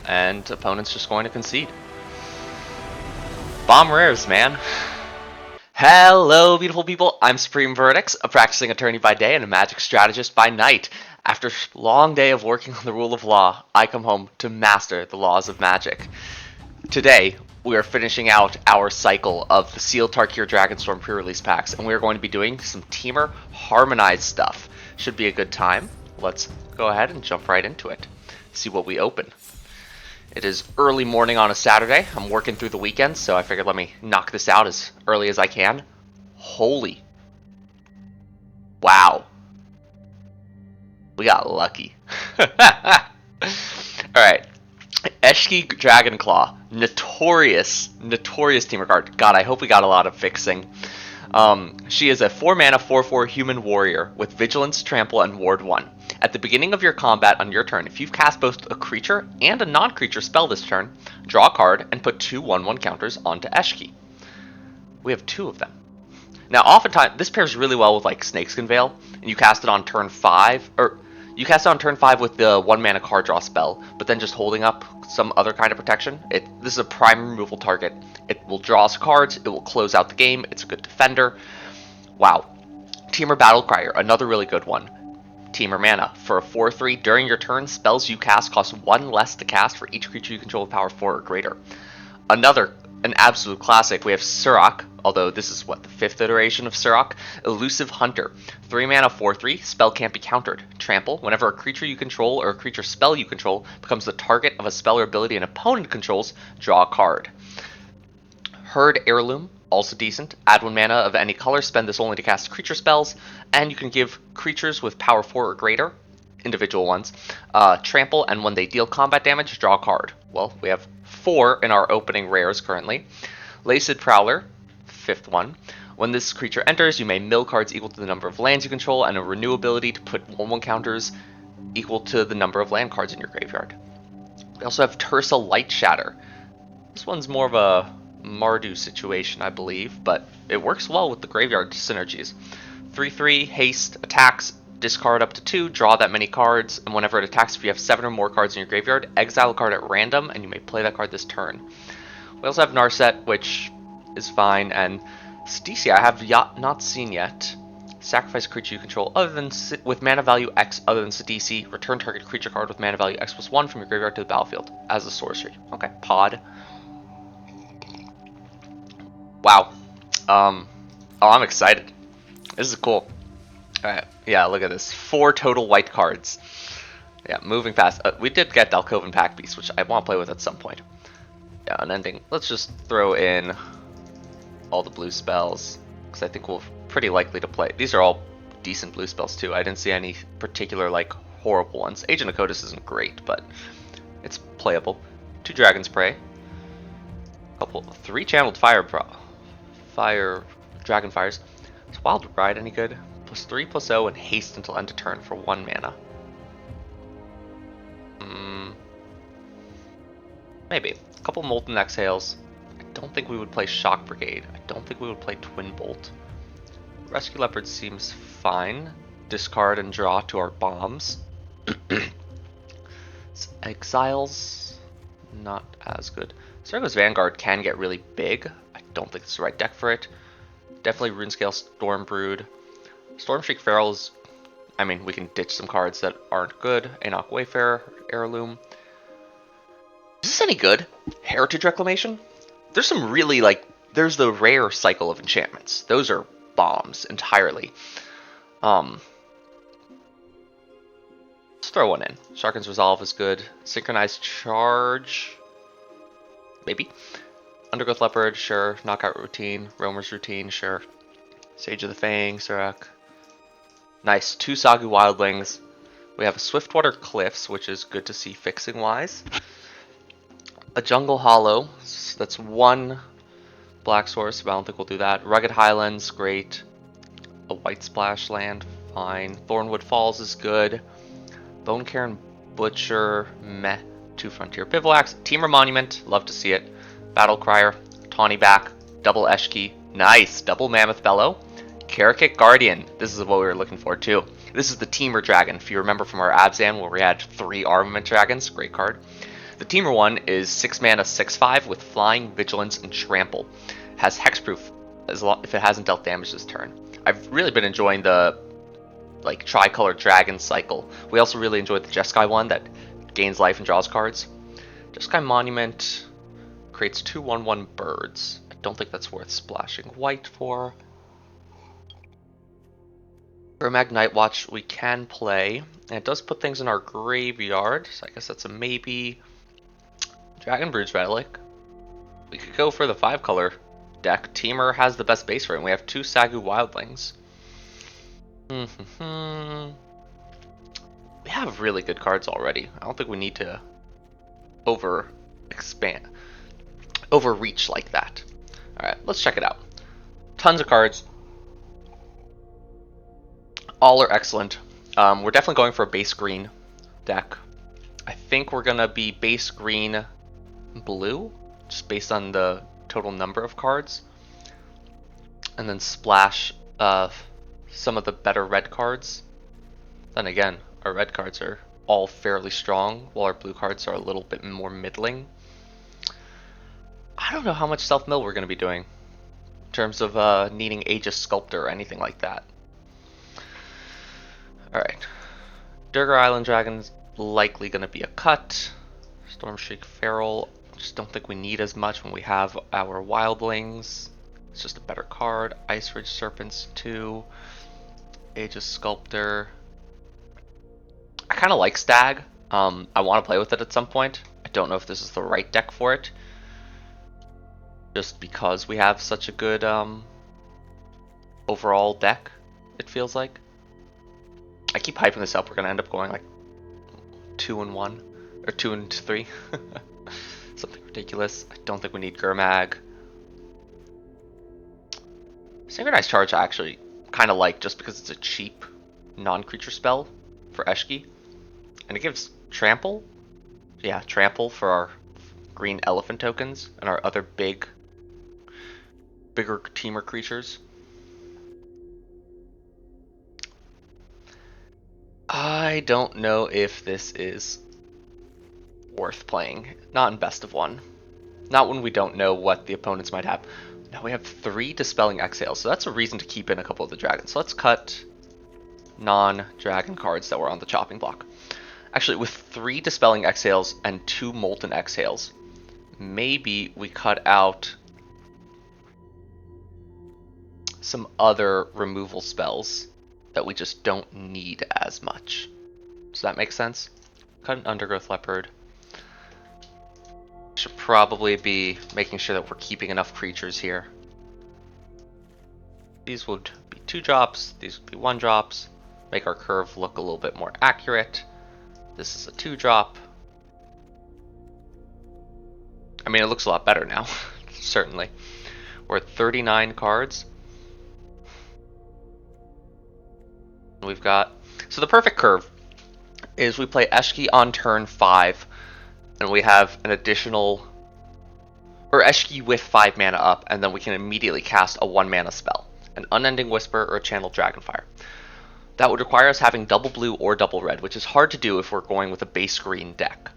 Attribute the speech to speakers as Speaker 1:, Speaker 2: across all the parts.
Speaker 1: and opponent's just going to concede. Bomb rares, man. Hello, beautiful people. I'm Supreme Verdicts, a practicing attorney by day and a magic strategist by night. After a long day of working on the rule of law, I come home to master the laws of magic. Today, we are finishing out our cycle of the sealed Tarkir Dragonstorm pre-release packs, and we are going to be doing some Temur harmonized stuff. Should be a good time. Let's go ahead and jump right into it. See what we open. It is early morning on a Saturday. I'm working through the weekend, so I figured let me knock this out as early as I can. Holy. Wow. We got lucky. Alright. Eshki Dragonclaw. Notorious Temur card. God, I hope we got a lot of fixing. She is a 4-mana 4/4 human warrior with Vigilance, Trample, and Ward 1. At the beginning of your combat on your turn, if you've cast both a creature and a non-creature spell this turn, draw a card and put 2 1/1 counters onto Eshki. We have 2 of them. Now, oftentimes, this pairs really well with like Snakeskin Veil, and you cast it on turn 5, or you cast it on turn 5 with the 1-mana card draw spell, but then just holding up some other kind of protection. This is a prime removal target. It will draw us cards, it will close out the game, it's a good defender. Wow. Temur Battlecryer, another really good one. Temur Mana. For a 4/3, during your turn, spells you cast cost 1 less to cast for each creature you control with power 4 or greater. An absolute classic, we have Surrak, although this is what, the 5th iteration of Surrak? Elusive Hunter. 3 mana 4/3, spell can't be countered. Trample, whenever a creature you control or a creature spell you control becomes the target of a spell or ability an opponent controls, draw a card. Herd Heirloom, also decent. Add 1 mana of any color, spend this only to cast creature spells, and you can give creatures with power 4 or greater, individual ones, trample, and when they deal combat damage, draw a card. Well, we have 4 in our opening rares currently. Laced Prowler, 5th one. When this creature enters, you may mill cards equal to the number of lands you control, and a renew ability to put 1/1 counters equal to the number of land cards in your graveyard. We also have Tersa Light Shatter. This one's more of a Mardu situation, I believe, but it works well with the graveyard synergies. 3/3, haste, attacks, discard up to 2, draw that many cards, and whenever it attacks, if you have 7 or more cards in your graveyard, exile a card at random, and you may play that card this turn. We also have Narset, which is fine, and Sidisi I have not seen yet. Sacrifice a creature you control with mana value X other than Sidisi. Return target creature card with mana value X+1 from your graveyard to the battlefield as a sorcery. Okay, Pod. Wow. Oh, I'm excited. This is cool. Alright, yeah, look at this. 4 total white cards. Yeah, moving fast. We did get Dalkovan Pack Beast, which I want to play with at some point. Yeah, an ending. Let's just throw in all the blue spells, because I think we're pretty likely to play. These are all decent blue spells, too. I didn't see any particular, like, horrible ones. Agent of Codis isn't great, but it's playable. 2 Dragon's Prey. 3 Channeled Dragon Fires. Is Wild Ride any good? +3/+0 and haste until end of turn for 1 mana. Maybe. A couple Molten Exhales. I don't think we would play Shock Brigade. I don't think we would play Twin Bolt. Rescue Leopard seems fine. Discard and draw to our bombs. Exiles, not as good. Zergo's Vanguard can get really big. I don't think it's the right deck for it. Definitely Runescale Stormbrood. Stormshriek Feral is, I mean, we can ditch some cards that aren't good. Anok Wayfarer, Heirloom. Is this any good? Heritage Reclamation? There's some really, like, there's the rare cycle of enchantments. Those are bombs entirely. Let's throw one in. Sharken's Resolve is good. Synchronized Charge, maybe. Undergrowth Leopard, sure. Knockout Routine, Roamer's Routine, sure. Sage of the Fang, Surak. Nice. 2 Sagu Wildlings. We have a Swiftwater Cliffs, which is good to see fixing wise. A Jungle Hollow. That's 1 black source, but I don't think we'll do that. Rugged Highlands, great. A White Splash land, fine. Thornwood Falls is good. Bone Cairn Butcher, meh. 2 Frontier Bivouacs. Temur Monument, love to see it. Battle Crier, Tawny Back, double Eshki, nice, double Mammoth Bellow. Karakik Guardian, this is what we were looking for too. This is the Temur Dragon, if you remember from our Abzan where we had 3 Armament Dragons, great card. The Temur one is 6 mana 6/5 with Flying, Vigilance, and Trample. Has Hexproof if it hasn't dealt damage this turn. I've really been enjoying the tricolor dragon cycle. We also really enjoyed the Jeskai one that gains life and draws cards. Jeskai Monument creates 2/1/1 birds. I don't think that's worth splashing white for. Gurmag Nightwatch we can play, and it does put things in our graveyard, so I guess that's a maybe. Dragon Brood's Relic. We could go for the 5-color deck. Temur has the best base rate, and we have 2 Sagu Wildlings. We have really good cards already. I don't think we need to overreach like that. Alright, let's check it out. Tons of cards. All are excellent. We're definitely going for a base green deck. I think we're gonna be base green blue, just based on the total number of cards. And then splash some of the better red cards. Then again, our red cards are all fairly strong, while our blue cards are a little bit more middling. I don't know how much self-mill we're going to be doing in terms of needing Aegis Sculptor or anything like that. Alright. Durgar Island Dragon's likely going to be a cut. Stormshriek Feral, just don't think we need as much when we have our Wildlings. It's just a better card. Ice Ridge Serpents 2. Aegis Sculptor. I kind of like Stag. I want to play with it at some point. I don't know if this is the right deck for it. Just because we have such a good overall deck, it feels like. I keep hyping this up. We're going to end up going like 2-1 or 2-3. Something ridiculous. I don't think we need Gurmag. Synchronized Charge I actually kind of like, just because it's a cheap non-creature spell for Eshki. And it gives Trample. Yeah, Trample for our green elephant tokens and our other bigger Temur creatures. I don't know if this is worth playing. Not in best of one. Not when we don't know what the opponents might have. Now we have 3 Dispelling Exhales, so that's a reason to keep in a couple of the dragons. So let's cut non-dragon cards that were on the chopping block. Actually, with 3 Dispelling Exhales and 2 Molten Exhales, maybe we cut out some other removal spells that we just don't need as much. Does that make sense? Cut an Undergrowth Leopard. Should probably be making sure that we're keeping enough creatures here. These would be 2 drops, these would be 1 drops. Make our curve look a little bit more accurate. This is a 2 drop. I mean, it looks a lot better now, certainly. We're at 39 cards. We've got, so the perfect curve is we play Eshki on turn 5, and we have an additional, or Eshki with 5 mana up, and then we can immediately cast a 1 mana spell, an Unending Whisper or a Channeled Dragonfire. That would require us having double blue or double red, which is hard to do if we're going with a base green deck.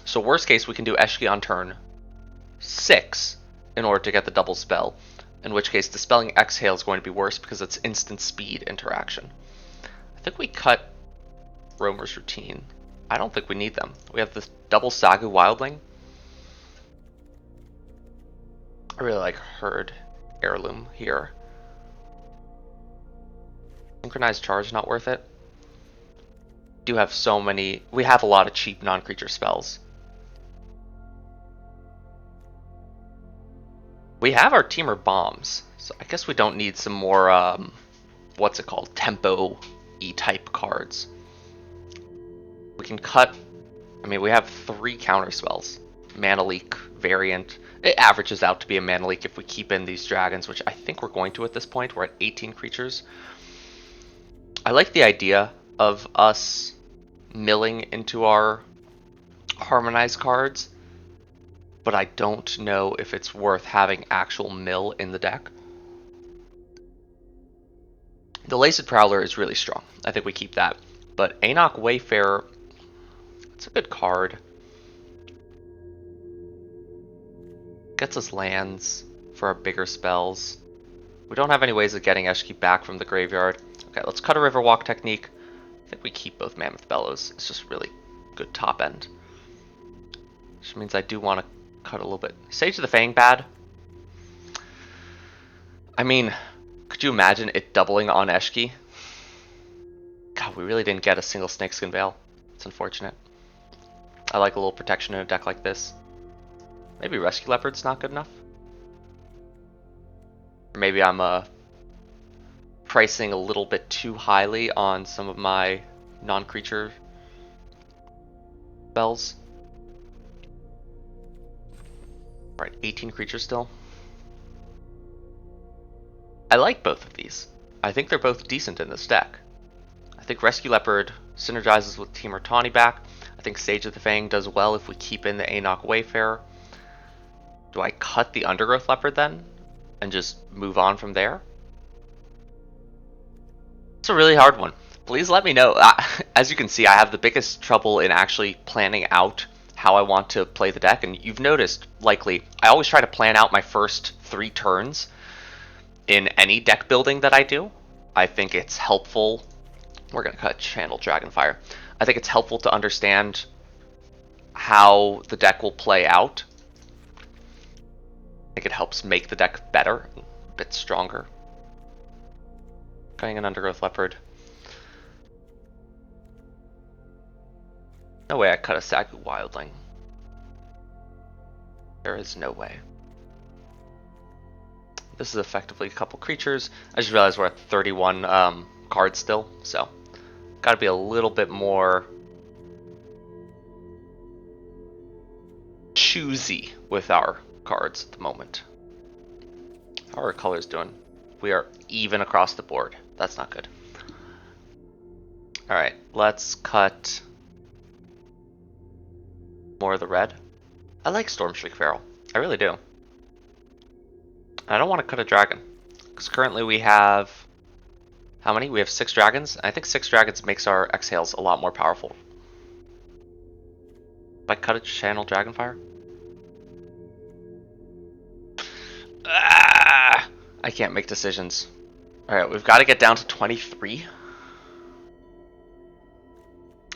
Speaker 1: So worst case, we can do Eshki on turn 6 in order to get the double spell, in which case Dispelling Exhale is going to be worse because it's instant speed interaction. I think we cut Roamer's Routine. I don't think we need them. We have this double Sagu Wildling. I really like Herd Heirloom here. Synchronized Charge, not worth it. Do have so many, we have a lot of cheap non-creature spells. We have our Temur Bombs, so I guess we don't need some more, what's it called, tempo-y type cards. We can cut, I mean, we have 3 counter spells. Mana Leak, Variant. It averages out to be a Mana Leak if we keep in these dragons, which I think we're going to at this point. We're at 18 creatures. I like the idea of us milling into our harmonized cards, but I don't know if it's worth having actual mill in the deck. The Laced Prowler is really strong. I think we keep that. But Anok Wayfarer, it's a good card. Gets us lands for our bigger spells. We don't have any ways of getting Eshki back from the graveyard. Okay, let's cut a Riverwalk technique. I think we keep both Mammoth Bellows. It's just really good top end. Which means I do want to cut a little bit. Sage of the Fang bad. I mean, could you imagine it doubling on Eshki? God, we really didn't get a single Snakeskin Veil. It's unfortunate. I like a little protection in a deck like this. Maybe Rescue Leopard's not good enough. Or maybe I'm pricing a little bit too highly on some of my non-creature spells. Alright, 18 creatures still. I like both of these. I think they're both decent in this deck. I think Rescue Leopard synergizes with Temur Tawny back. I think Sage of the Fang does well if we keep in the Aenok Wayfarer. Do I cut the Undergrowth Leopard then? And just move on from there? It's a really hard one. Please let me know. As you can see, I have the biggest trouble in actually planning out how I want to play the deck. And you've noticed, likely, I always try to plan out my first 3 turns in any deck building that I do. I think it's helpful. We're going to cut Channel Dragonfire. I think it's helpful to understand how the deck will play out. I think it helps make the deck better, a bit stronger. Cutting an Undergrowth Leopard. No way I cut a Sagu Wildling. There is no way. This is effectively a couple creatures. I just realized we're at 31 cards still, so gotta be a little bit more choosy with our cards at the moment. How are our colors doing? We are even across the board. That's not good. Alright, let's cut more of the red. I like Stormshriek Feral. I really do. I don't want to cut a dragon. Because currently we have... How many? We have 6 dragons. I think 6 dragons makes our exhales a lot more powerful. If I cut a Channel Dragonfire? I can't make decisions. Alright, we've got to get down to 23.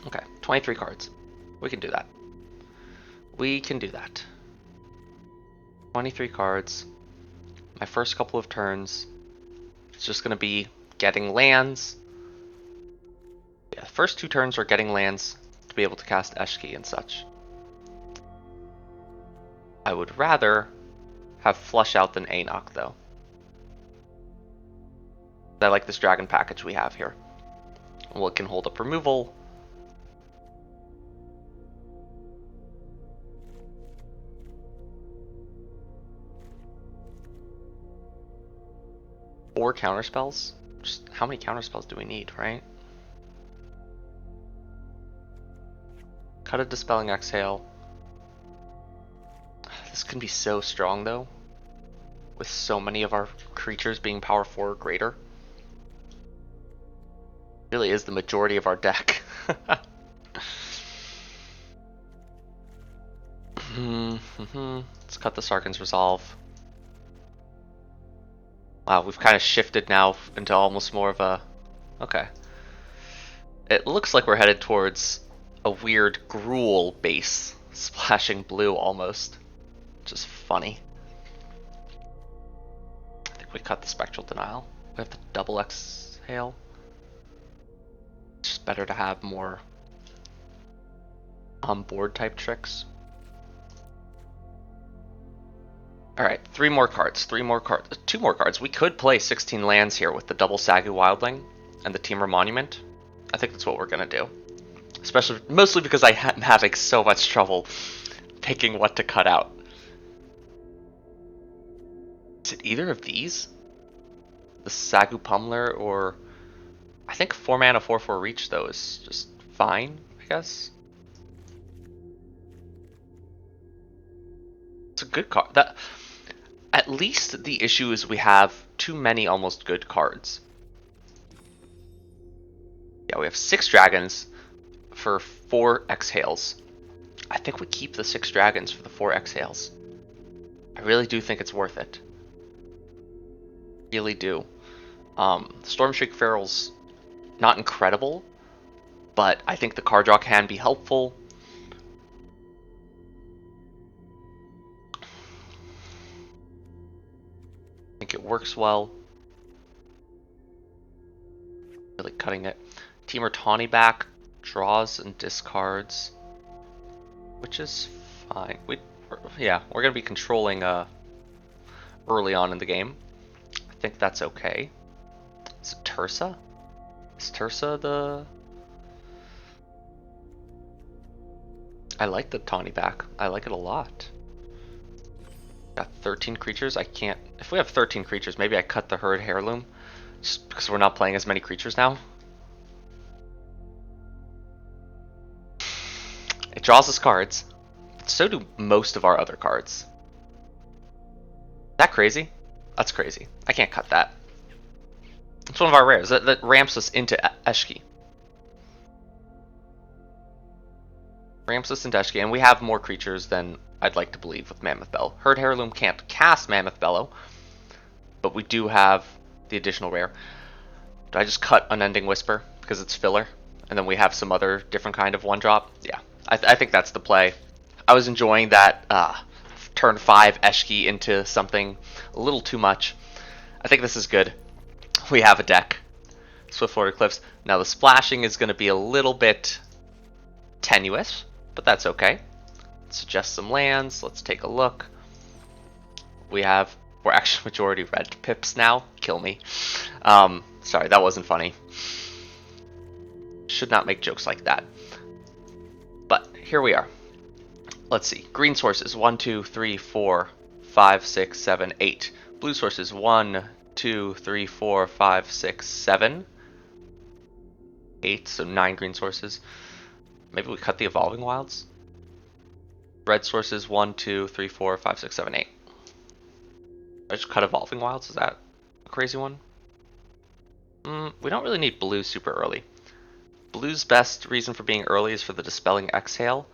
Speaker 1: Okay, 23 cards. We can do that. We can do that. 23 cards. My first couple of turns. It's just going to be getting lands. Yeah, the first 2 turns are getting lands to be able to cast Eshki and such. I would rather have Flush Out than Aenok, though. I like this dragon package we have here. Well, it can hold up removal. Four counterspells? Just how many counterspells do we need, right? Cut a Dispelling Exhale. This can be so strong, though. With so many of our creatures being power 4 or greater. Really is the majority of our deck. Let's cut the Sarkhan's Resolve. Wow, we've kind of shifted now into almost more of a... Okay. It looks like we're headed towards a weird Gruul base. Splashing blue, almost. Just funny. I think we cut the Spectral Denial. We have the double Exhale. It's just better to have more on-board type tricks. Alright, 3 more cards, 2 more cards. We could play 16 lands here with the double Sagu Wildling and the Temur Monument. I think that's what we're gonna do. Mostly because I am having so much trouble picking what to cut out. Is it either of these? The Sagu Pummeler or... I think 4 mana 4/4 reach though is just fine, I guess. It's a good card. At least the issue is we have too many almost good cards. Yeah, we have 6 dragons for 4 exhales. I think we keep the 6 dragons for the 4 exhales. I really do think it's worth it. Really do. Stormshake Feral's not incredible, but I think the card draw can be helpful. I think it works well. Really cutting it. Temur Tawny back, draws and discards, which is fine. Yeah, we're gonna be controlling early on in the game. I think that's okay. Is it Tursa? Is Tursa the... I like the Tawny back. I like it a lot. Got 13 creatures. I can't... If we have 13 creatures, maybe I cut the Herd Heirloom. Just because we're not playing as many creatures now. It draws us cards. So do most of our other cards. Is that crazy? That's crazy. I can't cut that. It's one of our rares. That ramps us into Eshki. Ramps us into Eshki, and we have more creatures than I'd like to believe with Mammoth Bellow. Herd Heirloom can't cast Mammoth Bellow, but we do have the additional rare. Do I just cut Unending Whisper because it's filler, and then we have some other different kind of one-drop? Yeah, I think that's the play. I was enjoying that turn 5 Eshki into something a little too much. I think this is good. We have a deck. Swiftwater Cliffs. Now the splashing is going to be a little bit tenuous, but that's okay. Suggest some lands. Let's take a look. We're actually majority red pips now. Kill me. Sorry, that wasn't funny. Should not make jokes like that. But here we are. Let's see. Green sources 1, 2, 3, 4, 5, 6, 7, 8. Blue sources 1, 2, 3, 4, 5, 6, 7, 8. So 9 green sources. Maybe we cut the Evolving Wilds. Red sources 1, 2, 3, 4, 5, 6, 7, 8. I just cut Evolving Wilds. Is that a crazy one? We don't really need blue super early. Blue's best reason for being early is for the Dispelling Exhale,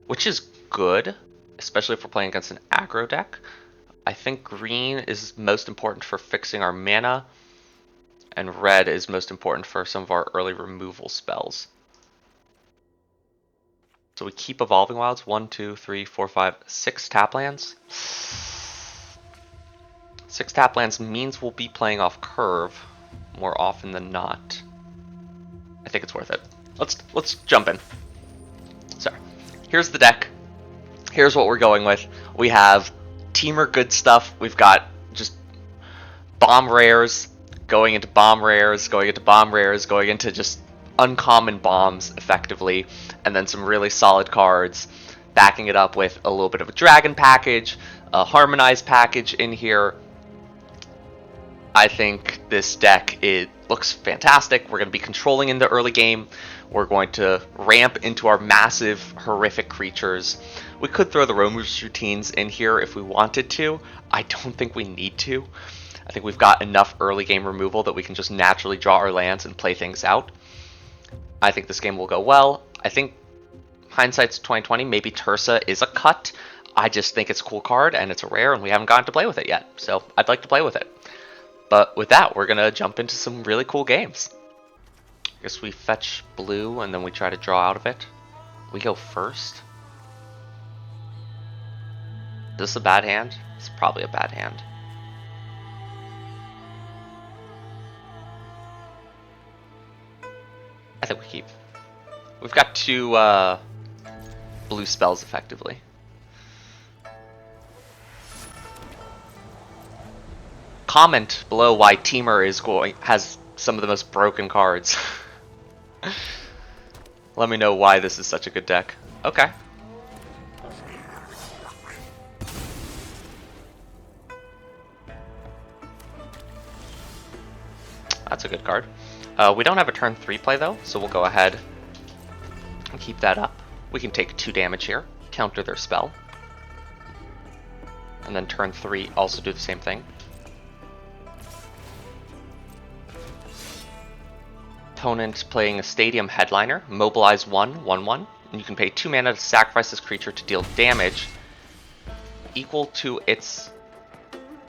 Speaker 1: which is good, especially if we're playing against an aggro deck. I think green is most important for fixing our mana, and red is most important for some of our early removal spells. So we keep Evolving Wilds. 1, 2, 3, 4, 5, 6 tap lands. 6 tap lands means we'll be playing off curve more often than not. I think it's worth it. Let's jump in. So, here's the deck. Here's what we're going with. We have Temur good stuff. We've got just bomb rares going into bomb rares, going into bomb rares, going into just uncommon bombs effectively, and then some really solid cards, backing it up with a little bit of a dragon package, a harmonized package in here. I think this deck, it looks fantastic. We're going to be controlling in the early game. We're going to ramp into our massive, horrific creatures. We could throw the Roamers routines in here if we wanted to. I don't think we need to. I think we've got enough early game removal that we can just naturally draw our lands and play things out. I think this game will go well. I think hindsight's 2020. Maybe Tursa is a cut. I just think it's a cool card and it's a rare and we haven't gotten to play with it yet. So I'd like to play with it. But with that, we're going to jump into some really cool games. I guess we fetch blue and then we try to draw out of it. We go first. Is this a bad hand? It's probably a bad hand. I think we keep. We've got 2 blue spells effectively. Comment below why Temur has some of the most broken cards. Let me know why this is such a good deck. Okay. That's a good card. We don't have a turn 3 play though, so we'll go ahead and keep that up. We can take 2 damage here, counter their spell. And then turn 3 also do the same thing. Opponent playing a Stadium Headliner, mobilize 1, 1, 1, and you can pay 2 mana to sacrifice this creature to deal damage. equal to its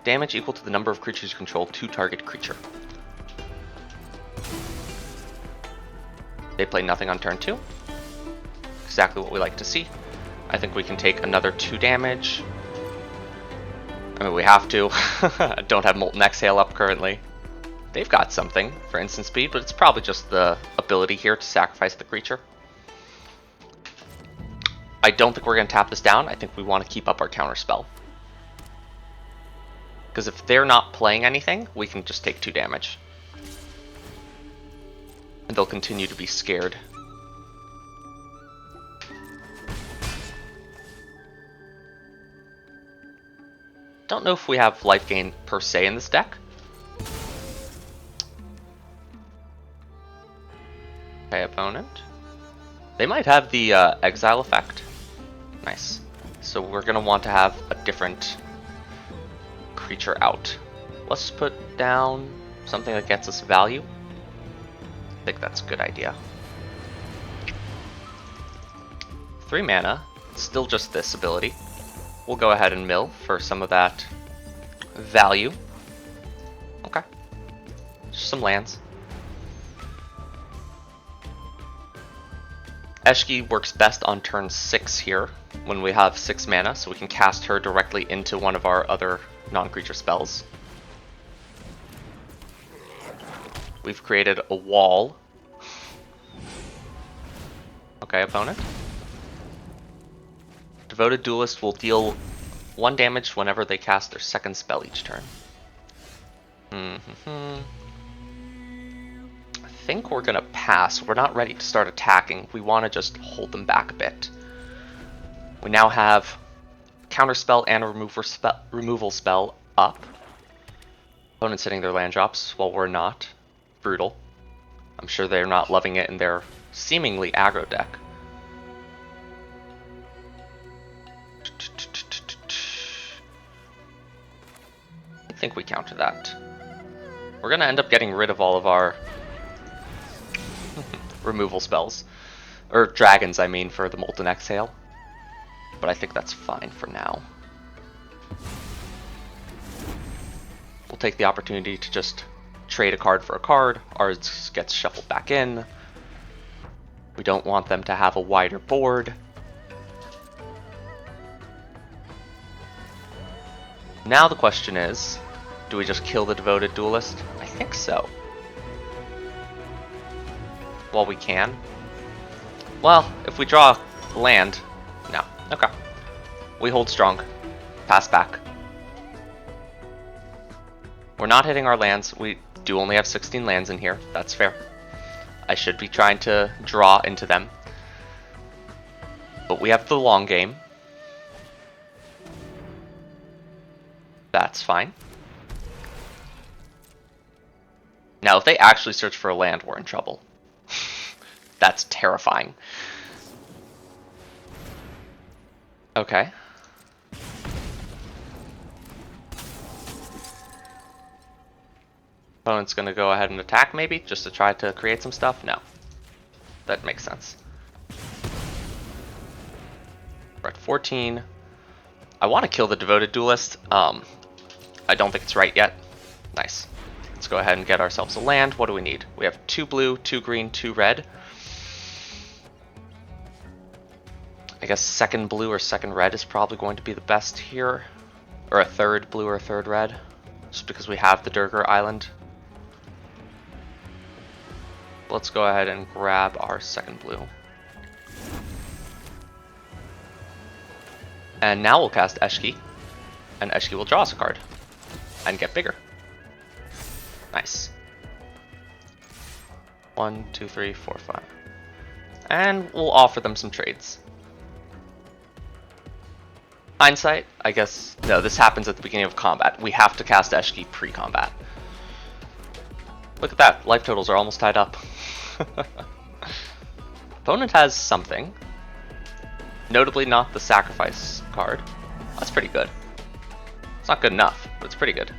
Speaker 1: damage equal to the number of creatures you control to target creature. They play nothing on turn 2. Exactly what we like to see. I think we can take another 2 damage. I mean, we have to. I don't have Molten Exhale up currently. They've got something for instant speed, but it's probably just the ability here to sacrifice the creature. I don't think we're going to tap this down. I think we want to keep up our counter spell. Because if they're not playing anything, we can just take 2 damage. And they'll continue to be scared. Don't know if we have life gain per se in this deck. Okay, opponent. They might have the exile effect. Nice. So we're going to want to have a different creature out. Let's put down something that gets us value. I think that's a good idea. 3 mana. Still just this ability. We'll go ahead and mill for some of that value. Okay. Just some lands. Eshki works best on turn 6 here, when we have 6 mana, so we can cast her directly into one of our other non-creature spells. We've created a wall. Okay, opponent. Devoted Duelist will deal 1 damage whenever they cast their second spell each turn. I think we're gonna pass. We're not ready to start attacking. We want to just hold them back a bit. We now have counterspell and a removal spell up. Opponent's hitting their land drops while we're not. Brutal. I'm sure they're not loving it in their seemingly aggro deck. I think we counter that. We're gonna end up getting rid of all of our removal spells. Or dragons, I mean, for the Molten Exhale. But I think that's fine for now. We'll take the opportunity to just trade a card for a card. Ours gets shuffled back in. We don't want them to have a wider board. Now the question is, do we just kill the Devoted Duelist? I think so. While we can. Well, if we draw land, no. Okay. We hold strong. Pass back. We're not hitting our lands. We do only have 16 lands in here. That's fair. I should be trying to draw into them. But we have the long game. That's fine. Now, if they actually search for a land, we're in trouble. That's terrifying. Okay. Opponent's gonna go ahead and attack, maybe, just to try to create some stuff? No. That makes sense. We're at 14. I want to kill the Devoted Duelist. I don't think it's right yet. Nice. Let's go ahead and get ourselves a land. What do we need? We have 2 blue, 2 green, 2 red. I guess second blue or second red is probably going to be the best here. Or a third blue or a third red. Just because we have the Durgar Island. Let's go ahead and grab our second blue. And now we'll cast Eshki. And Eshki will draw us a card. And get bigger. Nice. 1, 2, 3, 4, 5. And we'll offer them some trades. Hindsight, I guess. No, this happens at the beginning of combat. We have to cast Eshki pre-combat. Look at that. Life totals are almost tied up. Opponent has something. Notably not the sacrifice card. That's pretty good. It's not good enough, but it's pretty good.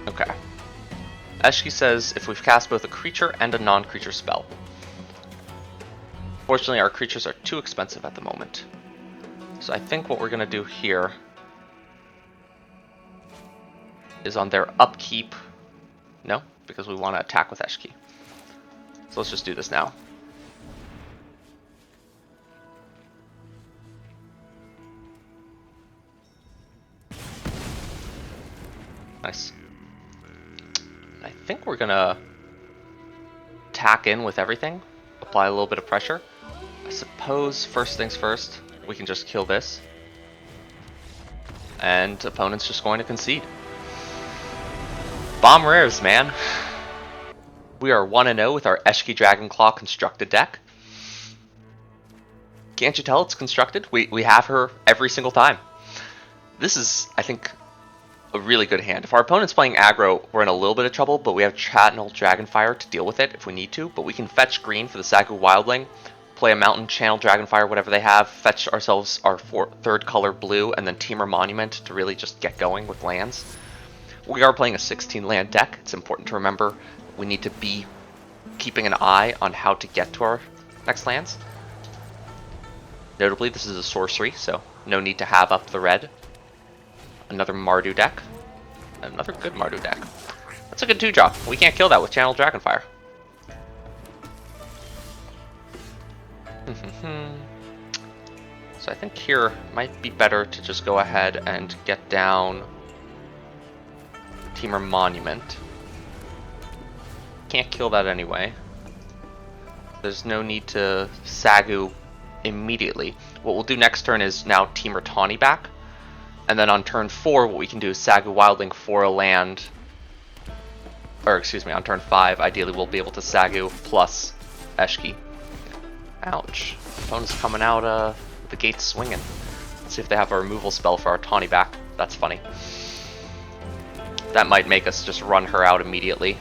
Speaker 1: Okay. Eshki says if we've cast both a creature and a non-creature spell. Fortunately, our creatures are too expensive at the moment. So I think what we're going to do here is on their upkeep. No, because we want to attack with Eshki. So let's just do this now. Nice. I think we're gonna tack in with everything, apply a little bit of pressure. I suppose first things first, we can just kill this. And opponent's just going to concede. Bomb rares, man. We are 1-0 with our Eshki Dragonclaw constructed deck. Can't you tell it's constructed? We have her every single time. This is, I think, a really good hand. If our opponent's playing aggro, we're in a little bit of trouble, but we have Channel Dragonfire to deal with it if we need to. But we can fetch green for the Sagu Wildling, play a Mountain, Channel Dragonfire, whatever they have, fetch ourselves our third color blue, and then Temur Monument to really just get going with lands. We are playing a 16 land deck. It's important to remember we need to be keeping an eye on how to get to our next lands. Notably, this is a sorcery, so no need to have up the red. Another Mardu deck. Another good Mardu deck. That's a good 2-drop. We can't kill that with Channel Dragonfire. So I think here might be better to just go ahead and get down Temur Monument. Can't kill that anyway. There's no need to Sagu immediately. What we'll do next turn is now Temur Tawny back. And then on turn 4, what we can do is Sagu Wildling for a land. Or excuse me, on turn 5, ideally we'll be able to Sagu plus Eshki. Ouch. Opponent's coming out the gates swinging. Let's see if they have a removal spell for our Tawny back. That's funny. That might make us just run her out immediately.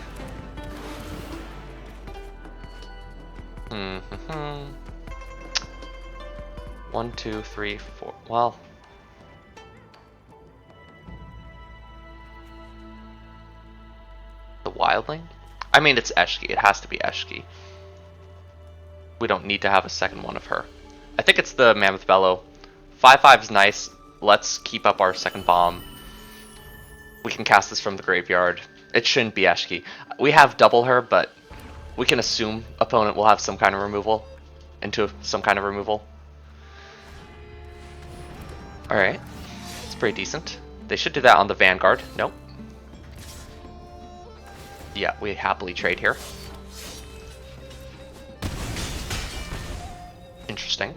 Speaker 1: 1, 2, 3, 4. Well, the Wildling? I mean, it's Eshki. It has to be Eshki. We don't need to have a second one of her. I think it's the Mammoth Bellow. 5/5 is nice. Let's keep up our second bomb. We can cast this from the graveyard. It shouldn't be Eshki. We have double her, but we can assume opponent will have some kind of removal. Into some kind of removal. Alright. It's pretty decent. They should do that on the Vanguard. Nope. Yeah, we happily trade here. Interesting.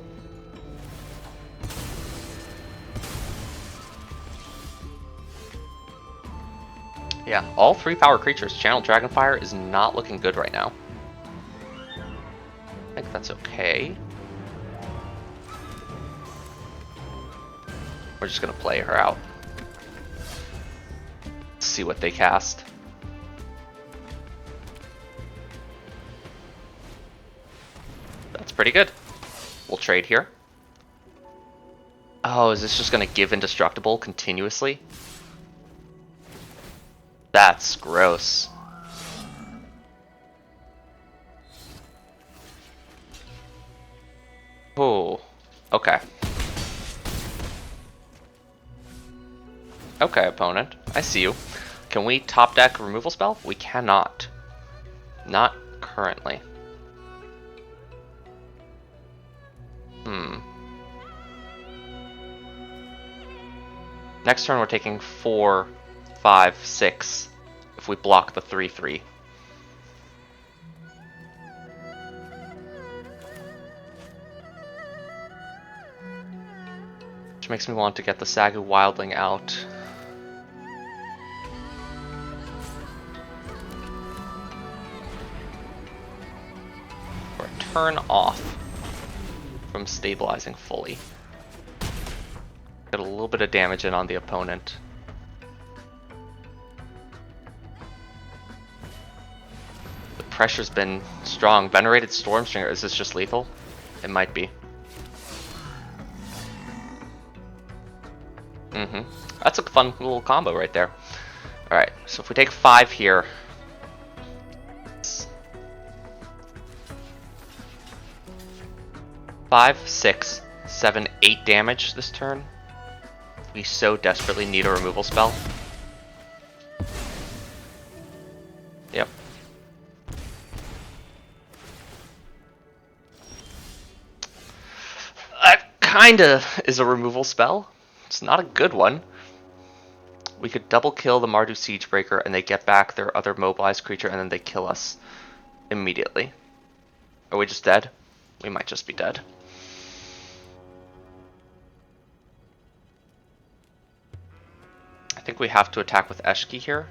Speaker 1: Yeah, all 3 power creatures. Channel Dragonfire is not looking good right now. I think that's okay. We're just gonna play her out. Let's see what they cast. That's pretty good. We'll trade here. Oh, is this just gonna give indestructible continuously? That's gross. Oh, okay. Okay, opponent. I see you. Can we top deck removal spell? We cannot. Not currently. Next turn we're taking 4, 5, 6 if we block the 3/3. Which makes me want to get the Sagu Wildling out. For a turn off from stabilizing fully. Get a little bit of damage in on the opponent. The pressure's been strong. Venerated Stormstringer, is this just lethal? It might be. That's a fun little combo right there. Alright, so if we take 5 here. 5, 6. 7, 8 damage this turn. We so desperately need a removal spell. Yep. That kinda is a removal spell. It's not a good one. We could double kill the Mardu Siegebreaker and they get back their other mobilized creature and then they kill us immediately. Are we just dead? We might just be dead. I think we have to attack with Eshki here.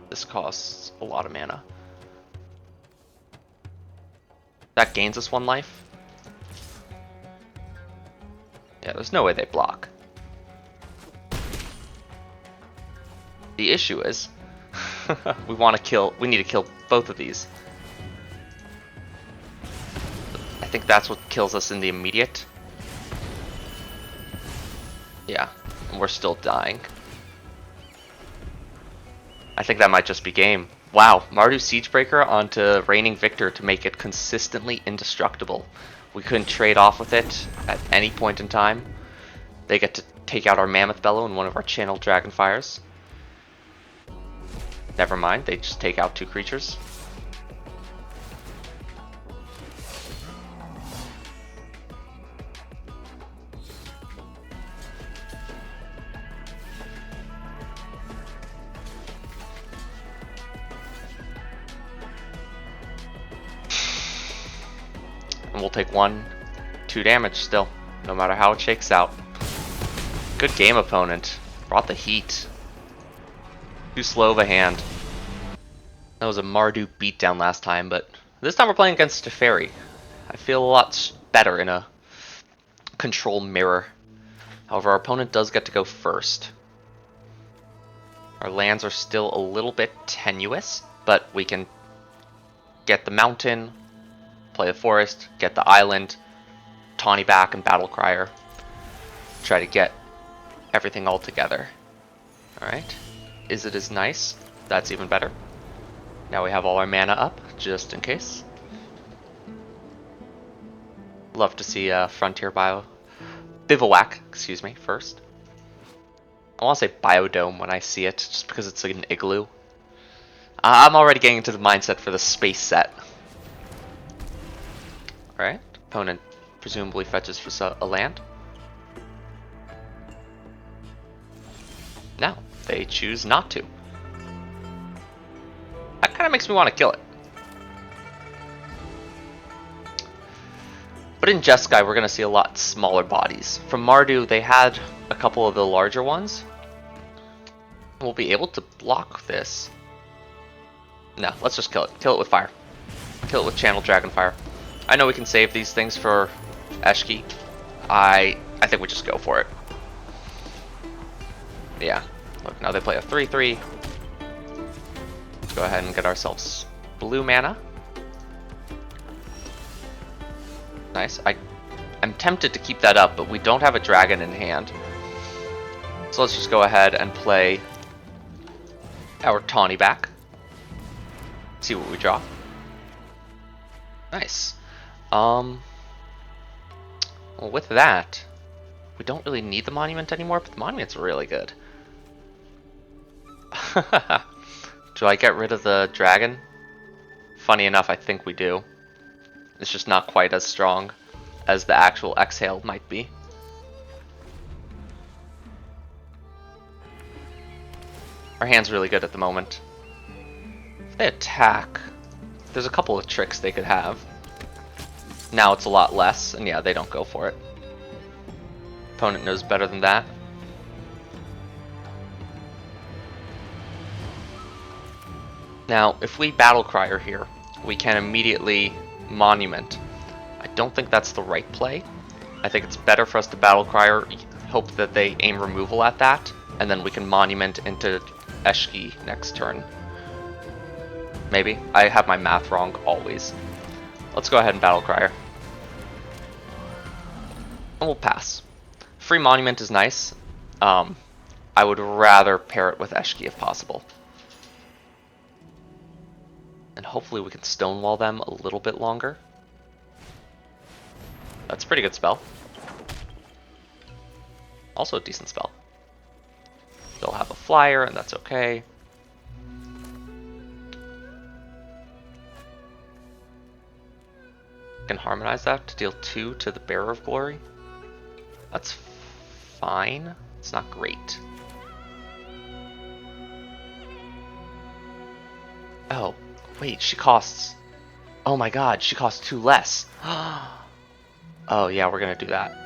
Speaker 1: This costs a lot of mana. That gains us 1 life. Yeah, there's no way they block. The issue is we need to kill both of these. I think that's what kills us in the immediate. Yeah, and we're still dying. I think that might just be game. Wow, Mardu Siegebreaker onto Reigning Victor to make it consistently indestructible. We couldn't trade off with it at any point in time. They get to take out our Mammoth Bellow and one of our channeled Dragonfires. Never mind, they just take out 2 creatures. And we'll take 1, 2 damage still, no matter how it shakes out. Good game, opponent. Brought the heat. Too slow of a hand. That was a Mardu beatdown last time, but this time we're playing against Teferi. I feel a lot better in a control mirror. However, our opponent does get to go first. Our lands are still a little bit tenuous, but we can get the mountain, play the forest, get the island, Tawny back, and Battle Crier. Try to get everything all together. Alright. Is it as nice? That's even better. Now we have all our mana up, just in case. Love to see Frontier Bivouac, excuse me, first. I want to say Biodome when I see it, just because it's like an igloo. I'm already getting into the mindset for the space set. Alright, opponent presumably fetches for a land. No, they choose not to. That kind of makes me want to kill it. But in Jeskai, we're going to see a lot smaller bodies. From Mardu, they had a couple of the larger ones. We'll be able to block this. No, let's just kill it. Kill it with fire. Kill it with Channel Dragonfire. I know we can save these things for Eshki. I think we just go for it. Yeah. Look, now they play a 3/3. Let's go ahead and get ourselves blue mana. Nice. I'm tempted to keep that up, but we don't have a dragon in hand. So let's just go ahead and play our Tawny back. See what we draw. Nice. Well, with that, we don't really need the monument anymore, but the monument's really good. Do I get rid of the dragon? Funny enough, I think we do. It's just not quite as strong as the actual exhale might be. Our hand's really good at the moment. If they attack, there's a couple of tricks they could have. Now it's a lot less, and yeah, they don't go for it. Opponent knows better than that. Now, if we Battle Crier here, we can immediately Monument. I don't think that's the right play. I think it's better for us to Battle Crier, hope that they aim removal at that, and then we can Monument into Eshki next turn. Maybe. I have my math wrong, always. Let's go ahead and Battle Crier. And we'll pass. Free Monument is nice. I would rather pair it with Eshki if possible. And hopefully we can Stonewall them a little bit longer. That's a pretty good spell. Also a decent spell. They'll have a flyer, and that's okay. Can harmonize that to deal 2 to the Bearer of Glory. That's fine. It's not great. Oh, wait, she costs... Oh my god, she costs 2 less. Oh yeah, we're gonna do that.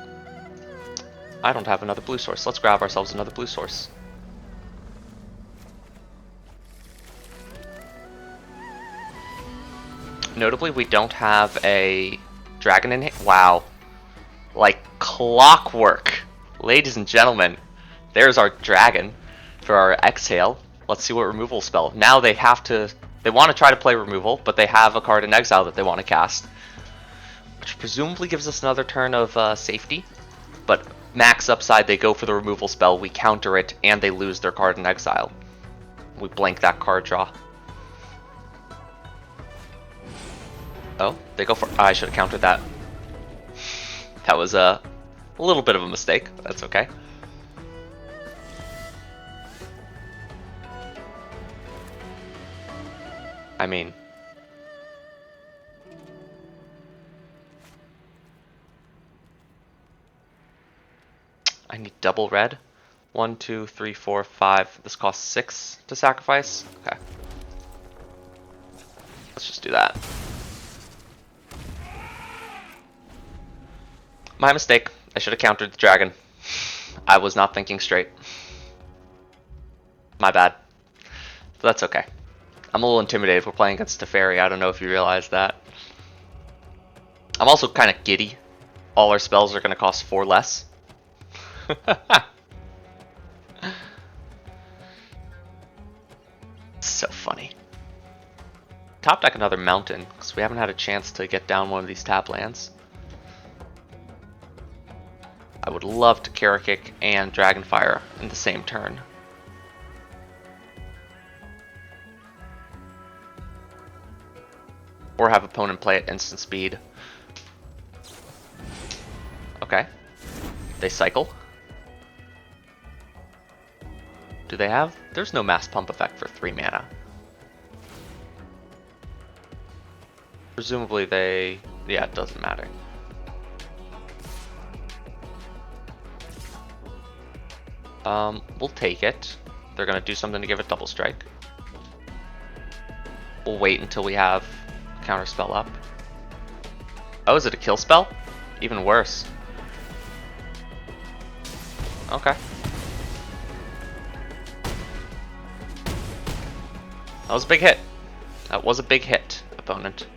Speaker 1: I don't have another blue source. Let's grab ourselves another blue source. Notably, we don't have a dragon in here. Wow. Like clockwork. Ladies and gentlemen, there's our dragon for our exhale. Let's see what removal spell. Now they have to... They want to try to play removal, but they have a card in exile that they want to cast. Which presumably gives us another turn of safety. But max upside, they go for the removal spell, we counter it, and they lose their card in exile. We blank that card draw. Oh, they go for... I should have countered that. That was a little bit of a mistake. That's okay. I mean... I need double red. 1, 2, 3, 4, 5. This costs 6 to sacrifice. Okay. Let's just do that. My mistake. I should have countered the dragon. I was not thinking straight. My bad. But that's okay. I'm a little intimidated. We're playing against Teferi. I don't know if you realize that. I'm also kind of giddy. All our spells are going to cost 4 less. So funny. Top deck another mountain, because we haven't had a chance to get down one of these tap lands. I would love to Kara Kick and Dragonfire in the same turn. Or have opponent play at instant speed. Okay. They cycle. Do they have? There's no mass pump effect for 3 mana. Presumably they... Yeah, it doesn't matter. We'll take it. They're gonna do something to give it double strike. We'll wait until we have counter spell up. Oh, is it a kill spell? Even worse. Okay. That was a big hit. That was a big hit, opponent.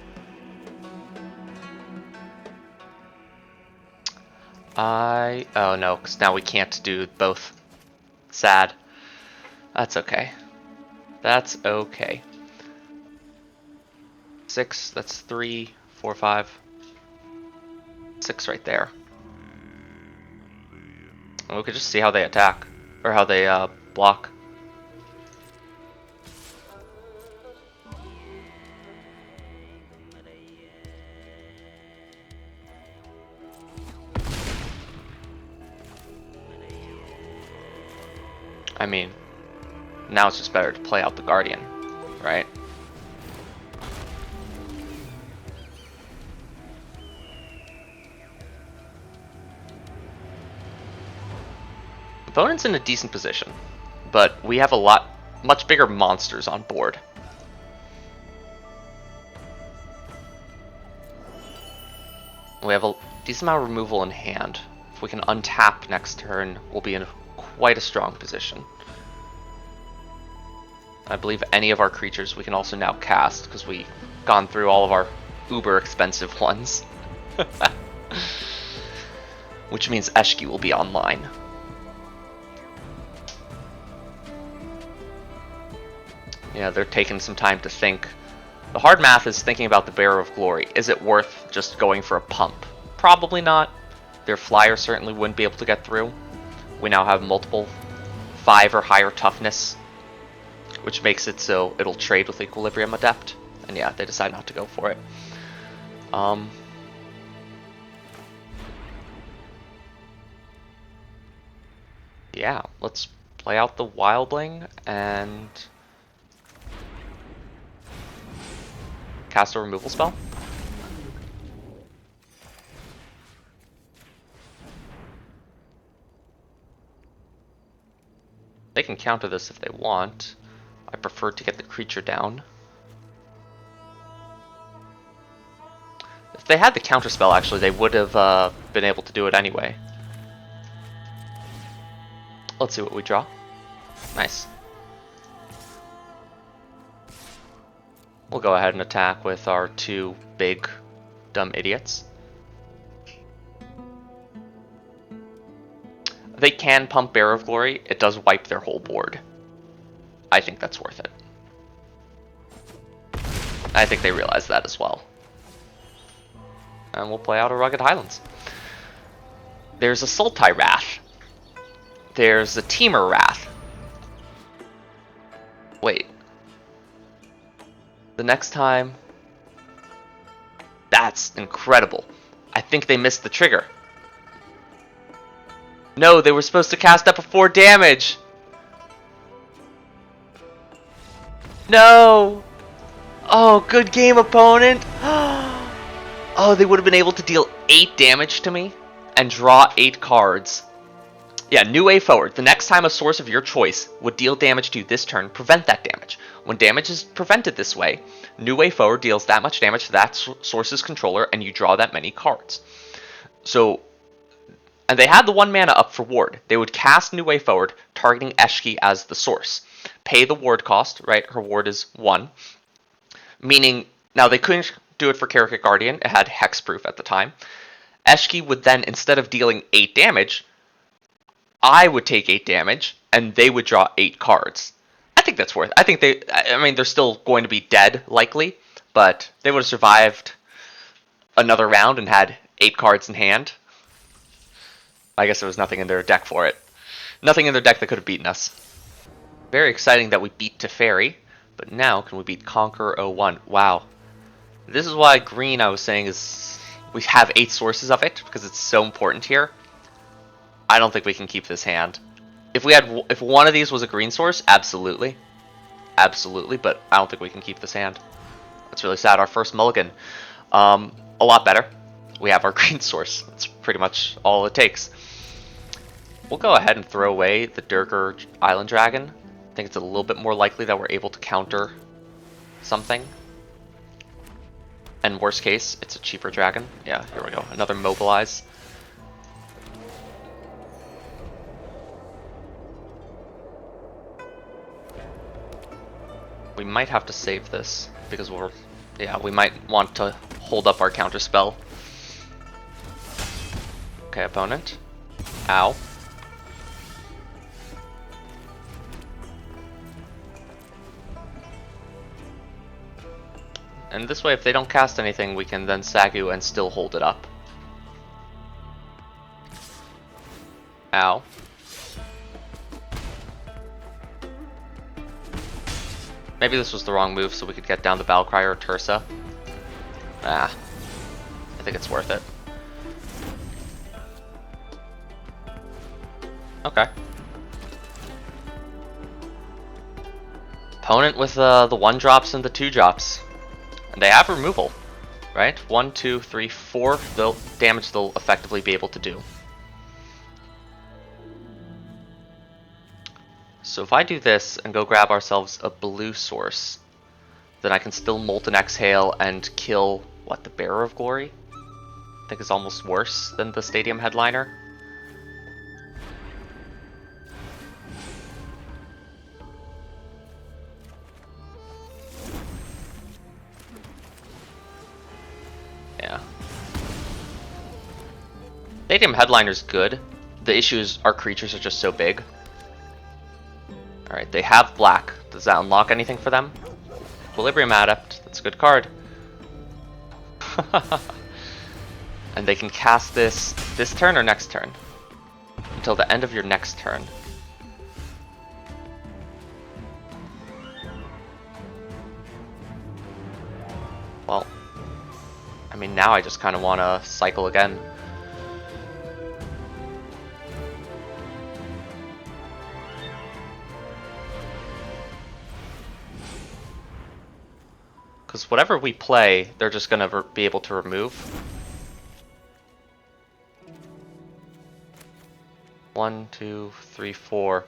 Speaker 1: Oh no, because now we can't do both. Sad. That's okay. That's okay. 6, that's 3, 4, 5. 6 right there. And we could just see how they attack. Or how they block. I mean, now it's just better to play out the Guardian, right? Opponent's in a decent position, but we have much bigger monsters on board. We have a decent amount of removal in hand. If we can untap next turn, we'll be in quite a strong position. I believe any of our creatures we can also now cast, because we've gone through all of our uber expensive ones. Which means Eshki will be online. Yeah, they're taking some time to think. The hard math is thinking about the Bearer of Glory. Is it worth just going for a pump? Probably not. Their flyer certainly wouldn't be able to get through. We now have multiple 5 or higher toughness, which makes it so it'll trade with Equilibrium Adept. And yeah, they decide not to go for it. yeah, let's play out the Wildling and cast a removal spell. They can counter this if they want. I prefer to get the creature down. If they had the counter spell, actually, they would have been able to do it anyway. Let's see what we draw. Nice. We'll go ahead and attack with our two big, dumb idiots. They can pump Bearer of Glory. It does wipe their whole board. I think that's worth it. I think they realize that as well. And we'll play out a Rugged Highlands. There's a Sultai Wrath. There's a Temur Wrath. Wait. The next time... That's incredible. I think they missed the trigger. No, they were supposed to cast that before damage. No! Oh, good game, opponent! Oh, they would have been able to deal 8 damage to me and draw 8 cards. Yeah, new way forward. The next time a source of your choice would deal damage to you this turn, prevent that damage. When damage is prevented this way, new way forward deals that much damage to that source's controller and you draw that many cards. So, and they had the 1 mana up for ward. They would cast New Way Forward, targeting Eshki as the source. Pay the ward cost, right? Her ward is 1. Meaning, now they couldn't do it for Karaka Guardian. It had hexproof at the time. Eshki would then, instead of dealing 8 damage, I would take 8 damage, and they would draw 8 cards. I think that's worth it. I think they're still going to be dead, likely, but they would have survived another round and had 8 cards in hand. I guess there was nothing in their deck for it. Nothing in their deck that could have beaten us. Very exciting that we beat Teferi, but now can we beat Conquer 01? Wow. This is why green, I was saying, is we have 8 sources of it, because it's so important here. I don't think we can keep this hand. If one of these was a green source, absolutely. Absolutely, but I don't think we can keep this hand. That's really sad. Our first mulligan. A lot better. We have our green source. That's pretty much all it takes. We'll go ahead and throw away the Durgar Island Dragon. I think it's a little bit more likely that we're able to counter something. And worst case, it's a cheaper dragon. Yeah, here we go. Another Mobilize. We might have to save this because we might want to hold up our counter spell. Okay, opponent. Ow. And this way, if they don't cast anything, we can then Sagu and still hold it up. Ow. Maybe this was the wrong move so we could get down the Battlecry or Tursa. Ah. I think it's worth it. Okay. Opponent with the 1-drops and the 2-drops. And they have removal, right? 1, 2, 3, 4 the damage they'll effectively be able to do. So if I do this and go grab ourselves a blue source, then I can still Molten Exhale and kill, what, the Bearer of Glory? I think is almost worse than the Stadium Headliner. Yeah. Stadium Headliner's good. The issue is our creatures are just so big. Alright, they have black. Does that unlock anything for them? Equilibrium Adept. That's a good card. And they can cast this turn or next turn? Until the end of your next turn. Well, I mean, now I just kind of want to cycle again. Because whatever we play, they're just going to be able to remove. 1, 2, 3, 4.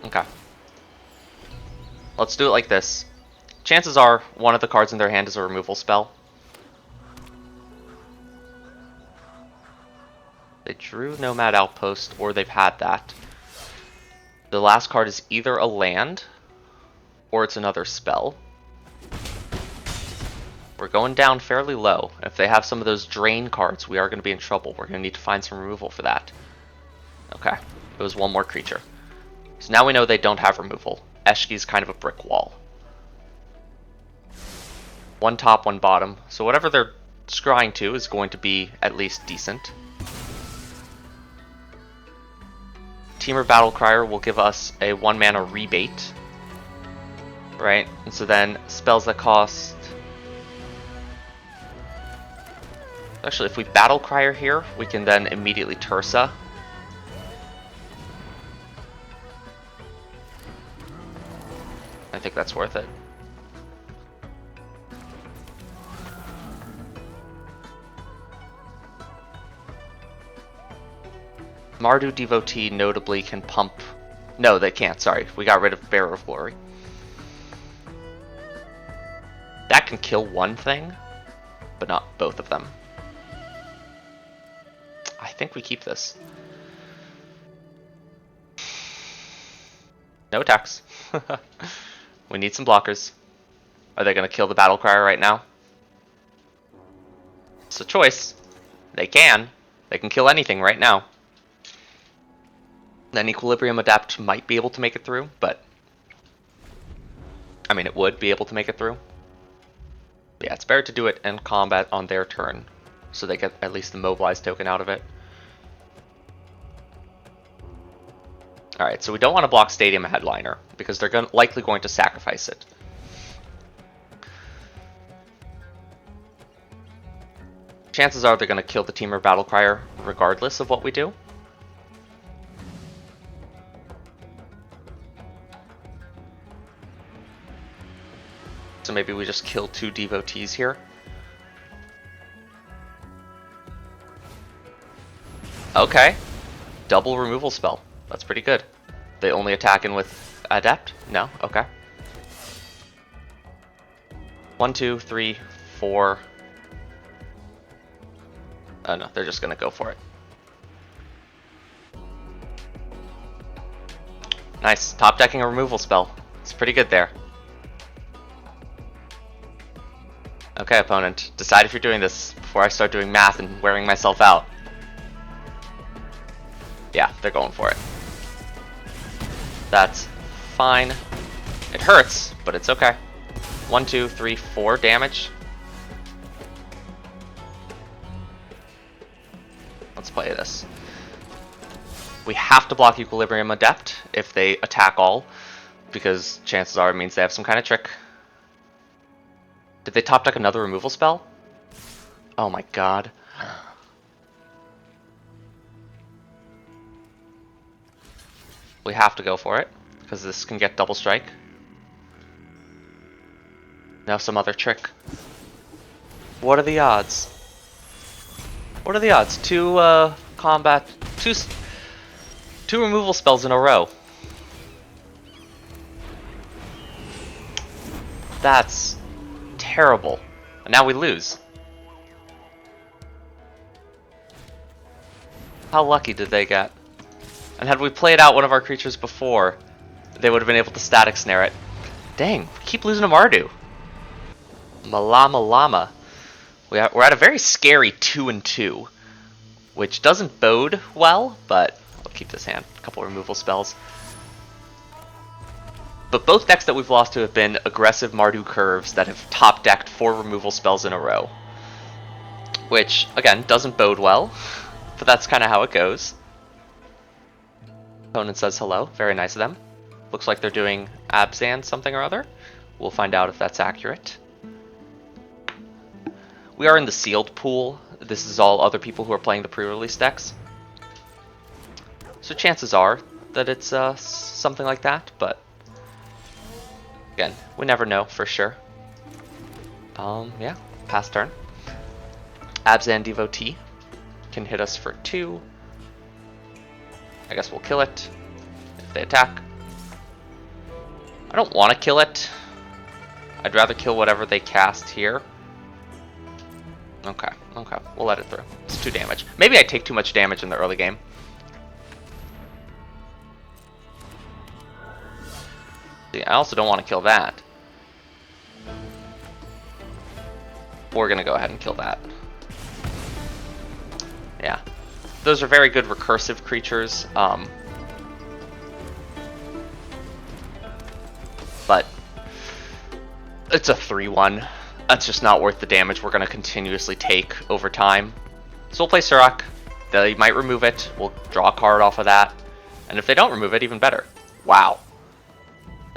Speaker 1: Okay. Let's do it like this. Chances are one of the cards in their hand is a removal spell. They drew Nomad Outpost, or they've had that. The last card is either a land, or it's another spell. We're going down fairly low. If they have some of those drain cards, we are going to be in trouble. We're going to need to find some removal for that. Okay, it was one more creature. So now we know they don't have removal. Eshki's kind of a brick wall. One top, one bottom. So whatever they're scrying to is going to be at least decent. Temur Battlecrier will give us a 1 mana rebate. Right? And so then spells that cost... Actually, if we Battlecrier here, we can then immediately Tursa. I think that's worth it. Mardu Devotee notably can pump... No, they can't, sorry. We got rid of Bearer of Glory. That can kill one thing, but not both of them. I think we keep this. No attacks. We need some blockers. Are they going to kill the Battlecrier right now? It's a choice. They can. They can kill anything right now. Then Equilibrium Adapt might be able to make it through, but... I mean, it would be able to make it through. But yeah, it's better to do it in combat on their turn, so they get at least the Mobilize token out of it. Alright, so we don't want to block Stadium Headliner, because they're likely going to sacrifice it. Chances are they're going to kill the Temur Battlecrier regardless of what we do. So maybe we just kill 2 Devotees here. Okay. Double removal spell. That's pretty good. They only attack in with Adept? No? Okay. 1, 2, 3, 4. Oh no, they're just gonna go for it. Nice. Top decking a removal spell. It's pretty good there. Okay, opponent. Decide if you're doing this before I start doing math and wearing myself out. Yeah, they're going for it. That's fine. It hurts, but it's okay. 1, 2, 3, 4 damage. Let's play this. We have to block Equilibrium Adept if they attack all, because chances are it means they have some kind of trick. Did they top deck another removal spell? Oh my god. We have to go for it, because this can get double strike. Now some other trick. What are the odds? What are the odds? Two removal spells in a row. That's terrible. And now we lose. How lucky did they get? And had we played out one of our creatures before, they would have been able to static snare it. Dang, we keep losing to Mardu. Malama Lama. We're at a very scary 2-2, which doesn't bode well, but I'll keep this hand. A couple removal spells. But both decks that we've lost to have been aggressive Mardu curves that have top decked 4 removal spells in a row. Which, again, doesn't bode well, but that's kind of how it goes. Opponent says hello. Very nice of them. Looks like they're doing Abzan something or other. We'll find out if that's accurate. We are in the sealed pool. This is all other people who are playing the pre-release decks. So chances are that it's something like that, but Again, we never know for sure. Yeah, pass turn. Abzan Devotee can hit us for 2. I guess we'll kill it if they attack. I don't want to kill it. I'd rather kill whatever they cast here. Okay, we'll let it through. It's 2 damage. Maybe I take too much damage in the early game. See, I also don't want to kill that. We're gonna go ahead and kill that. Yeah. Those are very good recursive creatures. But it's a 3-1. That's just not worth the damage we're going to continuously take over time. So we'll play Surak. They might remove it. We'll draw a card off of that. And if they don't remove it, even better. Wow.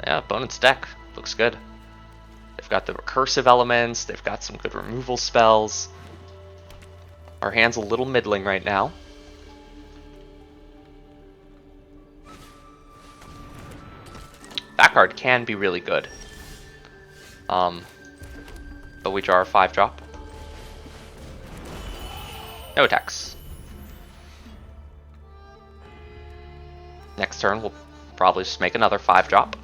Speaker 1: Yeah, opponent's deck looks good. They've got the recursive elements. They've got some good removal spells. Our hand's a little middling right now. That card can be really good. But we draw our 5-drop. No attacks. Next turn, we'll probably just make another 5-drop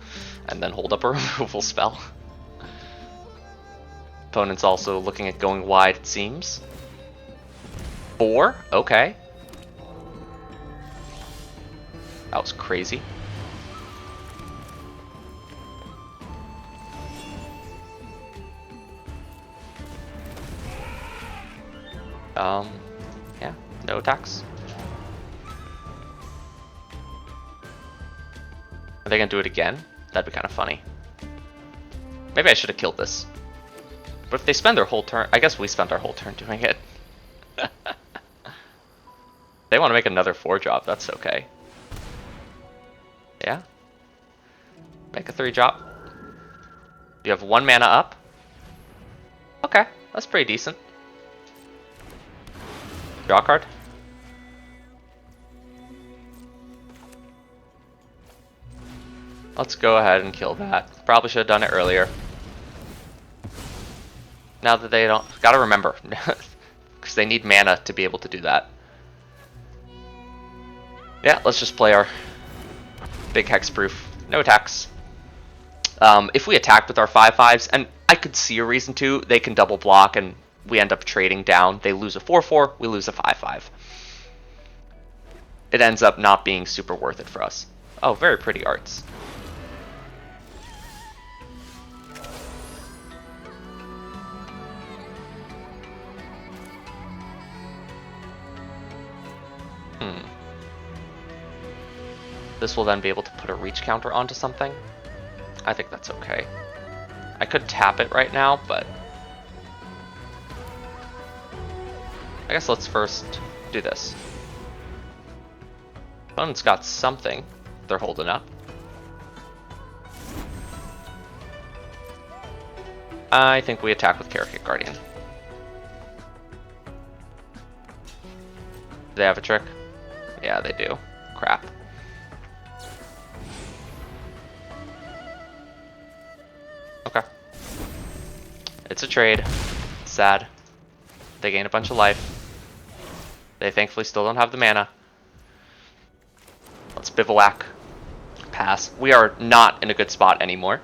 Speaker 1: and then hold up a removal spell. Opponent's also looking at going wide, it seems. 4? Okay. That was crazy. Yeah, no attacks. Are they gonna do it again? That'd be kind of funny. Maybe I should have killed this. But if they spend their whole turn, I guess we spent our whole turn doing it. They want to make another 4-drop, that's okay. Yeah. Make a 3-drop. You have 1 mana up. Okay, that's pretty decent. Draw a card. Let's go ahead and kill that. Probably should have done it earlier. Now that they don't... Gotta remember. Because they need mana to be able to do that. Yeah, let's just play our big hexproof. No attacks. If we attacked with our 5/5s, and I could see a reason to, they can double block and we end up trading down. They lose a 4/4, we lose a 5/5. It ends up not being super worth it for us. Oh, very pretty arts. This will then be able to put a reach counter onto something. I think that's okay. I could tap it right now, but I guess let's first do this. Opponent's got something they're holding up. I think we attack with Karrakit Guardian. Do they have a trick? Yeah, they do. Crap. Okay. It's a trade. Sad. They gain a bunch of life. They thankfully still don't have the mana. Let's bivouac. Pass. We are not in a good spot anymore.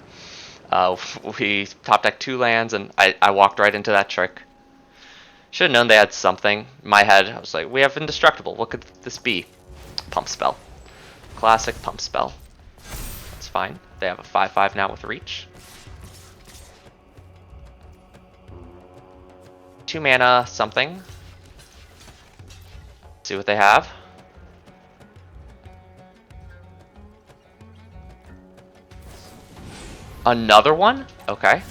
Speaker 1: We top decked 2 lands and I walked right into that trick. Should have known they had something. In my head, I was like, we have indestructible. What could this be? Pump spell. Classic pump spell. That's fine. They have a 5/5 now with reach. 2 mana something. See what they have. Another one? Okay.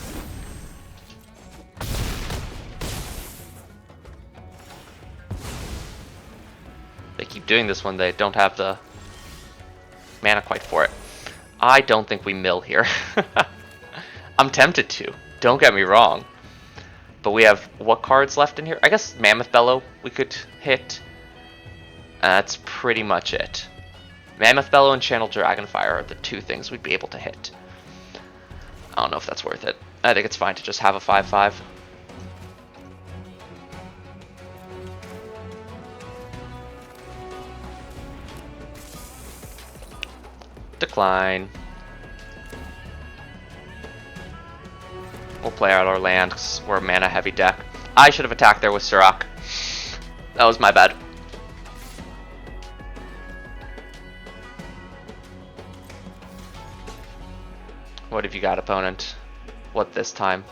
Speaker 1: They keep doing this when they don't have the mana quite for it. I don't think we mill here. I'm tempted to. Don't get me wrong. But we have what cards left in here? I guess Mammoth Bellow we could hit. That's pretty much it. Mammoth Bellow and Channel Dragonfire are the 2 things we'd be able to hit. I don't know if that's worth it. I think it's fine to just have a 5/5. Decline. We'll play out our land because we're a mana heavy deck. I should have attacked there with Surak. That was my bad. What have you got, opponent? What this time?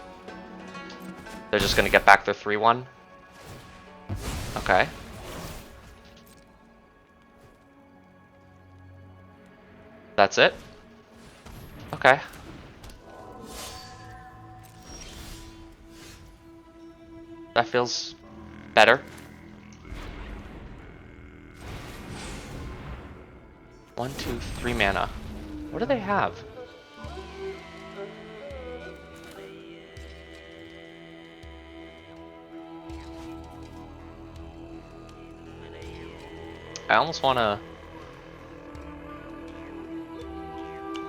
Speaker 1: They're just gonna get back their 3/1? Okay. That's it? Okay. That feels better. 1, 2, 3 mana. What do they have? I almost want to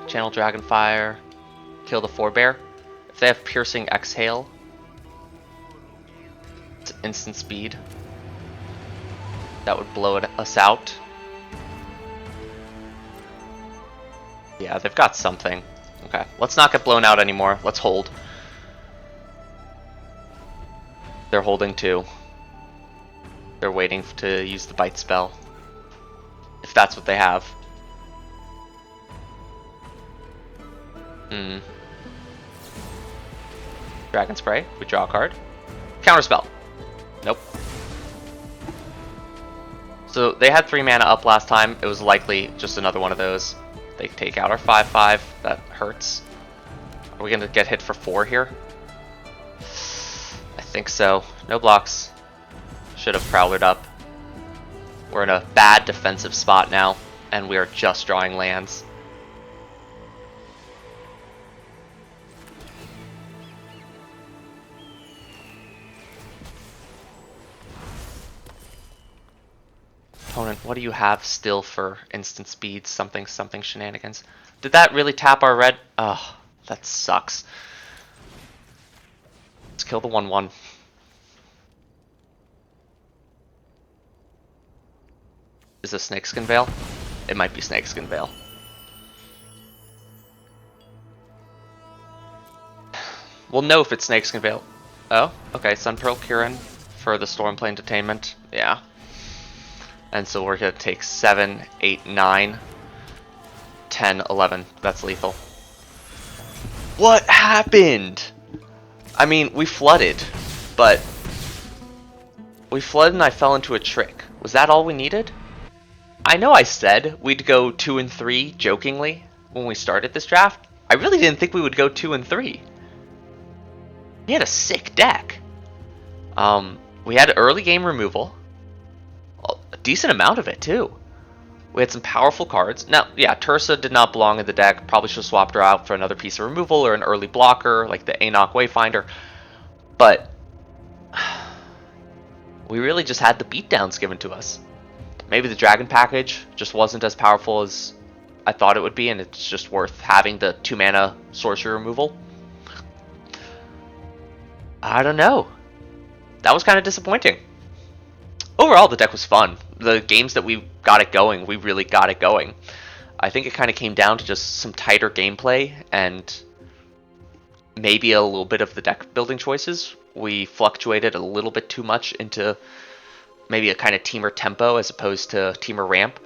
Speaker 1: channel Dragonfire, kill the forebear. If they have Piercing Exhale, it's instant speed. That would blow us out. Yeah, they've got something. Okay, let's not get blown out anymore. Let's hold. They're holding too. They're waiting to use the bite spell. If that's what they have. Dragon Spray. We draw a card. Counterspell. Nope. So they had 3 mana up last time. It was likely just another one of those. They take out our 5/5. That hurts. Are we going to get hit for 4 here? I think so. No blocks. Should have prowlered up. We're in a bad defensive spot now, and we are just drawing lands. Opponent, what do you have still for instant speed, something shenanigans? Did that really tap our red? Oh, that sucks. Let's kill the 1/1. Is this Snakeskin Veil? It might be Snakeskin Veil. We'll know if it's Snakeskin Veil. Oh, okay, Sunpearl Kirin for the Stormplane Detainment. Yeah. And so we're going to take 7, 8, 9, 10, 11. That's lethal. What happened? I mean, we flooded, but... we flooded and I fell into a trick. Was that all we needed? I know I said we'd go 2 and 3 jokingly when we started this draft. I really didn't think we would go 2 and 3. We had a sick deck. We had early game removal. A decent amount of it, too. We had some powerful cards. Now, yeah, Tursa did not belong in the deck. Probably should have swapped her out for another piece of removal or an early blocker, like the Enoch Wayfinder. But we really just had the beatdowns given to us. Maybe the Dragon package just wasn't as powerful as I thought it would be, and it's just worth having the 2 mana sorcery removal. I don't know. That was kind of disappointing. Overall, the deck was fun. The games that we got it going, we really got it going. I think it kind of came down to just some tighter gameplay and maybe a little bit of the deck building choices. We fluctuated a little bit too much into maybe a kind of teamer tempo as opposed to teamer ramp.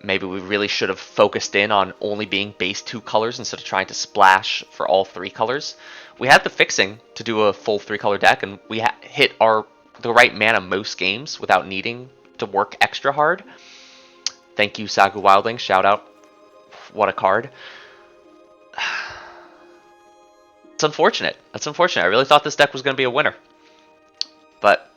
Speaker 1: Maybe we really should have focused in on only being base 2 colors instead of trying to splash for all 3 colors. We had the fixing to do a full 3-color deck, and we hit the right mana most games without needing to work extra hard. Thank you, Sagu Wildling. Shout out. What a card. It's unfortunate. That's unfortunate. I really thought this deck was going to be a winner. But,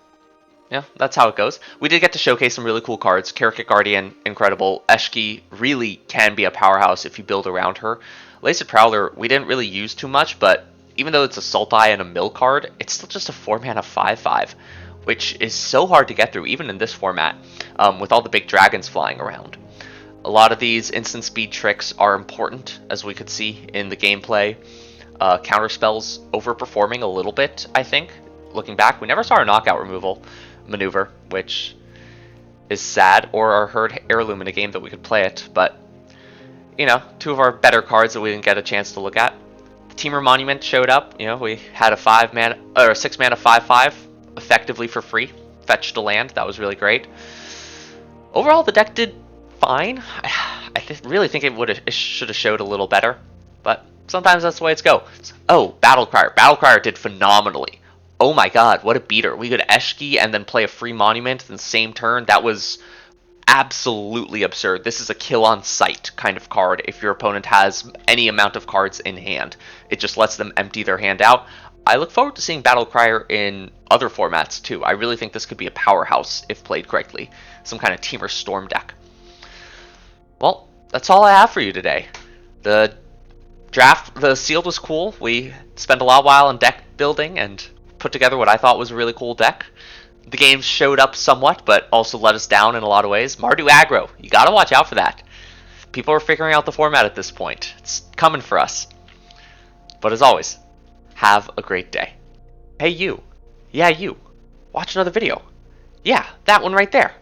Speaker 1: yeah, that's how it goes. We did get to showcase some really cool cards. Karikit Guardian, incredible. Eshki really can be a powerhouse if you build around her. Laced Prowler, we didn't really use too much, but even though it's a Sultai and a mill card, it's still just a 4-mana 5/5. Which is so hard to get through, even in this format, with all the big dragons flying around. A lot of these instant speed tricks are important, as we could see in the gameplay. Counter spells overperforming a little bit, I think. Looking back, we never saw our knockout removal maneuver, which is sad, or our herd heirloom in a game that we could play it, but you know, two of our better cards that we didn't get a chance to look at. The Temur Monument showed up. You know, we had a 6-mana 5/5 effectively for free. Fetched a land. That was really great. Overall, the deck did fine. I really think it should have showed a little better, but sometimes that's the way it goes. Oh, Battlecryer. Battlecryer did phenomenally. Oh my god, what a beater. We could Eshki and then play a free monument in the same turn. That was absolutely absurd. This is a kill on sight kind of card if your opponent has any amount of cards in hand. It just lets them empty their hand out. I look forward to seeing Battlecryer in other formats too. I really think this could be a powerhouse if played correctly. Some kind of Temur Storm deck. Well, that's all I have for you today. The sealed was cool. We spent a lot of while in deck building and put together what I thought was a really cool deck. The game showed up somewhat, but also let us down in a lot of ways. Mardu aggro, you gotta watch out for that. People are figuring out the format at this point. It's coming for us. But as always, have a great day. Hey you. Yeah, you. Watch another video. Yeah, that one right there.